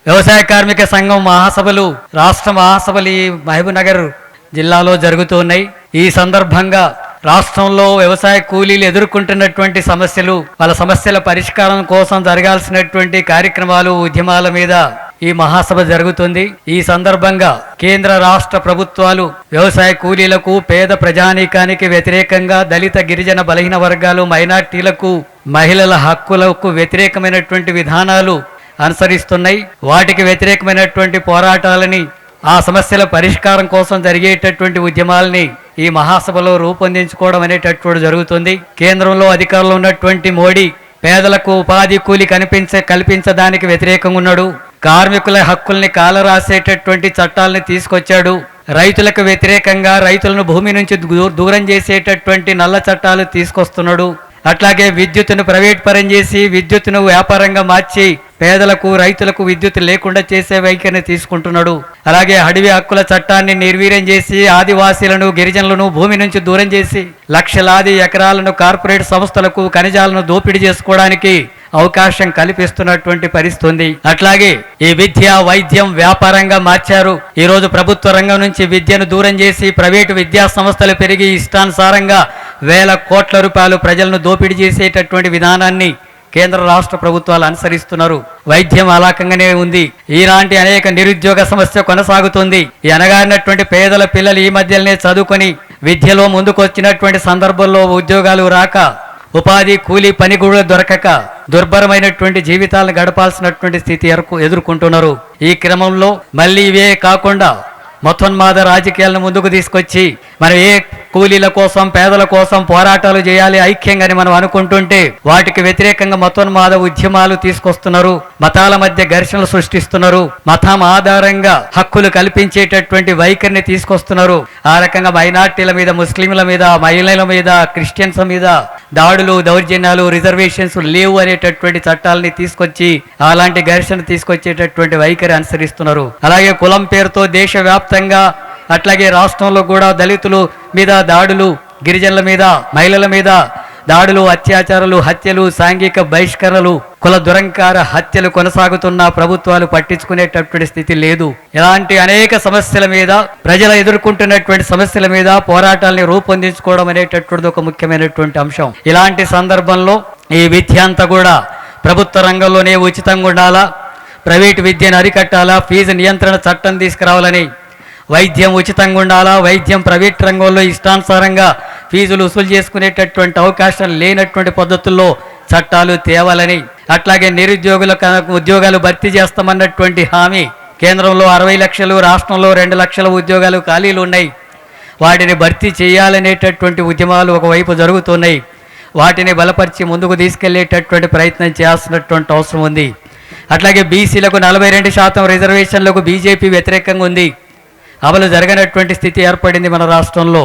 వ్యవసాయ కార్మిక సంఘం మహాసభలు రాష్ట్ర మహాసభలు ఈ మహబూబ్నగర్ జిల్లాలో జరుగుతున్నాయి. ఈ సందర్భంగా రాష్ట్రంలో వ్యవసాయ కూలీలు ఎదుర్కొంటున్నటువంటి సమస్యలు, వాళ్ళ సమస్యల పరిష్కారం కోసం జరగాల్సినటువంటి కార్యక్రమాలు, ఉద్యమాల మీద ఈ మహాసభ జరుగుతుంది. ఈ సందర్భంగా కేంద్ర రాష్ట్ర ప్రభుత్వాలు వ్యవసాయ కూలీలకు, పేద ప్రజానీకానికి వ్యతిరేకంగా దళిత, గిరిజన, బలహీన వర్గాలు, మైనార్టీలకు, మహిళల హక్కులకు వ్యతిరేకమైనటువంటి విధానాలు అనుసరిస్తున్నాయి. వాటికి వ్యతిరేకమైనటువంటి పోరాటాలని, ఆ సమస్యల పరిష్కారం కోసం జరిగేటటువంటి ఉద్యమాలని ఈ మహాసభలో రూపొందించుకోవడం అనేటటువంటి జరుగుతుంది. కేంద్రంలో అధికారంలో ఉన్నటువంటి మోడీ పేదలకు ఉపాధి కూలి కల్పించడానికి వ్యతిరేకంగా ఉన్నాడు. కార్మికుల హక్కుల్ని కాలరాసేటటువంటి చట్టాలని తీసుకొచ్చాడు. రైతులకు వ్యతిరేకంగా రైతులను భూమి నుంచి దూరం చేసేటటువంటి నల్ల చట్టాలు తీసుకొస్తున్నాడు. అట్లాగే విద్యుత్తును ప్రైవేట్ పరం చేసి విద్యుత్తును వ్యాపారంగా మార్చి పేదలకు, రైతులకు విద్యుత్ లేకుండా చేసే వైఖరిని తీసుకుంటున్నాడు. అలాగే అడవి హక్కుల చట్టాన్ని నిర్వీర్యం చేసి ఆదివాసీలను, గిరిజనులను భూమి నుంచి దూరం చేసి లక్షలాది ఎకరాలను కార్పొరేట్ సంస్థలకు, ఖనిజాలను దోపిడీ చేసుకోవడానికి అవకాశం కల్పిస్తున్నటువంటి పరిస్థితి ఉంది. అట్లాగే ఈ విద్య, వైద్యం వ్యాపారంగా మార్చారు. ఈ రోజు ప్రభుత్వ రంగం నుంచి విద్యను దూరం చేసి ప్రైవేటు విద్యా సంస్థలు పెరిగి ఇష్టానుసారంగా వేల కోట్ల రూపాయలు ప్రజలను దోపిడీ చేసేటటువంటి విధానాన్ని కేంద్ర రాష్ట్ర ప్రభుత్వాలు అనుసరిస్తున్నారు. వైద్యం అలాకంగానే ఉంది. ఇలాంటి అనేక నిరుద్యోగ సమస్య కొనసాగుతుంది. ఈ అనగారినటువంటి పేదల పిల్లలు ఈ మధ్యలోనే చదువుకొని విద్యలో ముందుకు వచ్చినటువంటి సందర్భంలో ఉద్యోగాలు రాక, ఉపాధి కూలీ పని కూడా దొరకక దుర్భరమైనటువంటి జీవితాలను గడపాల్సినటువంటి స్థితి ఎదుర్కొంటున్నారు. ఈ క్రమంలో మళ్ళీ ఇవే కాకుండా మతోన్మాద రాజకీయాలను ముందుకు తీసుకొచ్చి మనం ఏ కూలీల కోసం, పేదల కోసం పోరాటాలు చేయాలి ఐక్యంగాని మనం అనుకుంటుంటే వాటికి వ్యతిరేకంగా మతోన్మాద ఉద్యమాలు తీసుకొస్తున్నారు. మతాల మధ్య ఘర్షణలు సృష్టిస్తున్నారు. మతం ఆధారంగా హక్కులు కల్పించేటటువంటి వైఖరిని తీసుకొస్తున్నారు. ఆ రకంగా మైనార్టీల మీద, ముస్లింల మీద, మహిళల మీద, క్రిస్టియన్స్ మీద దాడులు, దౌర్జన్యాలు, రిజర్వేషన్స్ లేవు అనేటటువంటి చట్టాలని తీసుకొచ్చి అలాంటి ఘర్షణ తీసుకొచ్చేటటువంటి వైఖరి అనుసరిస్తున్నారు. అలాగే కులం పేరుతో దేశవ్యాప్తంగా, అట్లాగే రాష్ట్రంలో కూడా దళితుల మీద దాడులు, గిరిజనుల మీద, మహిళల మీద దాడులు, అత్యాచారాలు, హత్యలు, సాంఘిక బహిష్కరణలు, కుల దురంకార హత్యలు కొనసాగుతున్న ప్రభుత్వాలు పట్టించుకునేటటువంటి స్థితి లేదు. ఇలాంటి అనేక సమస్యల మీద, ప్రజలు ఎదుర్కొంటున్నటువంటి సమస్యల మీద పోరాటాలని రూపొందించుకోవడం అనేటటువంటిది ఒక ముఖ్యమైనటువంటి అంశం. ఇలాంటి సందర్భంలో ఈ విద్య అంతా కూడా ప్రభుత్వ రంగంలోనే ఉచితంగా ఉండాలా, ప్రైవేటు విద్యను అరికట్టాలా, ఫీజు నియంత్రణ చట్టం తీసుకురావాలని, వైద్యం ఉచితంగా ఉండాలా, వైద్యం ప్రైవేట్ రంగంలో ఇష్టానుసారంగా ఫీజులు వసూలు చేసుకునేటటువంటి అవకాశం లేనటువంటి పద్ధతుల్లో చట్టాలు తేవాలని, అట్లాగే నిరుద్యోగులకు ఉద్యోగాలు భర్తీ చేస్తామన్నటువంటి హామీ, కేంద్రంలో 60 లక్షలు, రాష్ట్రంలో 2 లక్షల ఉద్యోగాలు ఖాళీలు ఉన్నాయి. వాటిని భర్తీ చేయాలనేటటువంటి ఉద్యమాలు ఒకవైపు జరుగుతున్నాయి. వాటిని బలపరిచి ముందుకు తీసుకెళ్లేటటువంటి ప్రయత్నం చేయాల్సినటువంటి అవసరం ఉంది. అట్లాగే బీసీలకు 42% రిజర్వేషన్లకు బీజేపీ వ్యతిరేకంగా ఉంది. అమలు జరగనటువంటి స్థితి ఏర్పడింది మన రాష్ట్రంలో.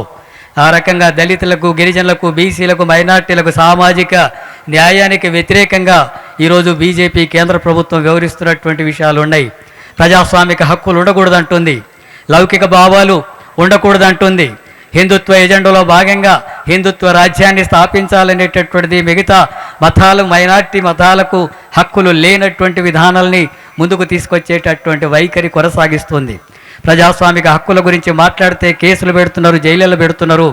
ఆ రకంగా దళితులకు, గిరిజనులకు, బీసీలకు, మైనార్టీలకు సామాజిక న్యాయానికి వ్యతిరేకంగా ఈరోజు బీజేపీ కేంద్ర ప్రభుత్వం వ్యవహరిస్తున్నటువంటి విషయాలు ఉన్నాయి. ప్రజాస్వామిక హక్కులు ఉండకూడదంటుంది, లౌకిక భావాలు ఉండకూడదంటుంది, హిందుత్వ ఎజెండాలో భాగంగా హిందుత్వ రాజ్యాన్ని స్థాపించాలనేటటువంటిది, మిగతా మతాలు, మైనార్టీ మతాలకు హక్కులు లేనటువంటి విధానాల్ని ముందుకు తీసుకొచ్చేటటువంటి వైఖరి కొనసాగిస్తుంది. ప్రజాస్వామిక హక్కుల గురించి మాట్లాడితే కేసులు పెడుతున్నారు, జైళ్ళలో పెడుతున్నారు,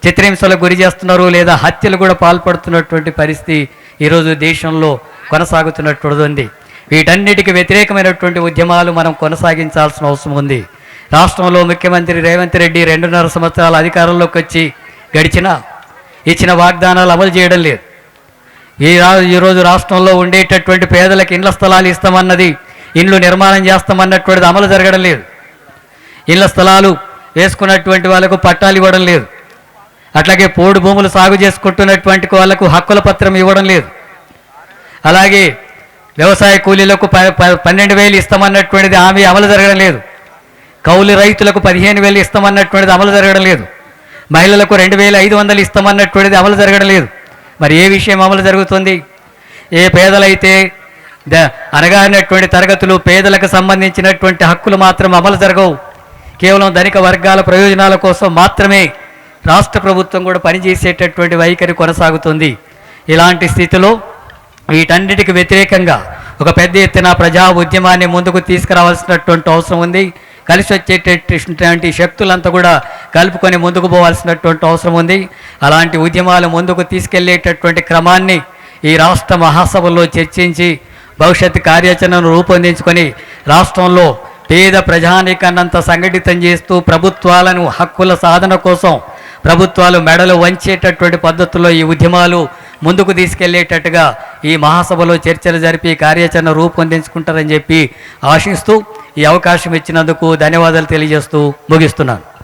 చిత్రహింసలకు గురి చేస్తున్నారు, లేదా హత్యలు కూడా పాల్పడుతున్నటువంటి పరిస్థితి ఈరోజు దేశంలో కొనసాగుతున్నటువంటిది ఉంది. వీటన్నిటికీ వ్యతిరేకమైనటువంటి ఉద్యమాలు మనం కొనసాగించాల్సిన అవసరం ఉంది. రాష్ట్రంలో ముఖ్యమంత్రి రేవంత్ రెడ్డి 2.5 సంవత్సరాల అధికారంలోకి వచ్చి ఇచ్చిన వాగ్దానాలు అమలు చేయడం లేదు. ఈరోజు రాష్ట్రంలో ఉండేటటువంటి పేదలకు ఇండ్ల స్థలాలు ఇస్తామన్నది, ఇండ్లు నిర్మాణం చేస్తామన్నటువంటిది అమలు జరగడం లేదు. ఇళ్ల స్థలాలు వేసుకున్నటువంటి వాళ్ళకు పట్టాలు ఇవ్వడం లేదు. అట్లాగే పోడు భూములు సాగు చేసుకుంటున్నటువంటి వాళ్ళకు హక్కుల పత్రం ఇవ్వడం లేదు. అలాగే వ్యవసాయ కూలీలకు 12,000 ఇస్తామన్నటువంటిది హామీ అమలు జరగడం లేదు. కౌలు రైతులకు 15,000 ఇస్తామన్నటువంటిది అమలు జరగడం లేదు. మహిళలకు 2,500 ఇస్తామన్నటువంటిది అమలు జరగడం లేదు. మరి ఏ విషయం అమలు జరుగుతుంది? ఏ పేదలైతే అనగారినటువంటి తరగతులు, పేదలకు సంబంధించినటువంటి హక్కులు మాత్రం అమలు జరగవు. కేవలం ధనిక వర్గాల ప్రయోజనాల కోసం మాత్రమే రాష్ట్ర ప్రభుత్వం కూడా పనిచేసేటటువంటి వైఖరి కొనసాగుతుంది. ఇలాంటి స్థితిలో వీటన్నిటికి వ్యతిరేకంగా ఒక పెద్ద ఎత్తున ప్రజా ఉద్యమాన్ని ముందుకు తీసుకురావాల్సినటువంటి అవసరం ఉంది. కలిసి వచ్చేటటువంటి శక్తులంతా కూడా కలుపుకొని ముందుకు పోవాల్సినటువంటి అవసరం ఉంది. అలాంటి ఉద్యమాలు ముందుకు తీసుకెళ్లేటటువంటి క్రమాన్ని ఈ రాష్ట్ర మహాసభలో చర్చించి భవిష్యత్ కార్యాచరణను రూపొందించుకొని రాష్ట్రంలో పేద ప్రజానీకాన్నంత సంఘటితం చేస్తూ ప్రభుత్వాలను హక్కుల సాధన కోసం ప్రభుత్వాలు మెడలు వంచేటటువంటి పద్ధతుల్లో ఈ ఉద్యమాలు ముందుకు తీసుకెళ్లేటట్టుగా ఈ మహాసభలో చర్చలు జరిపి కార్యాచరణ రూపొందించుకుంటారని చెప్పి ఆశిస్తూ ఈ అవకాశం ఇచ్చినందుకు ధన్యవాదాలు తెలియజేస్తూ ముగిస్తున్నాను.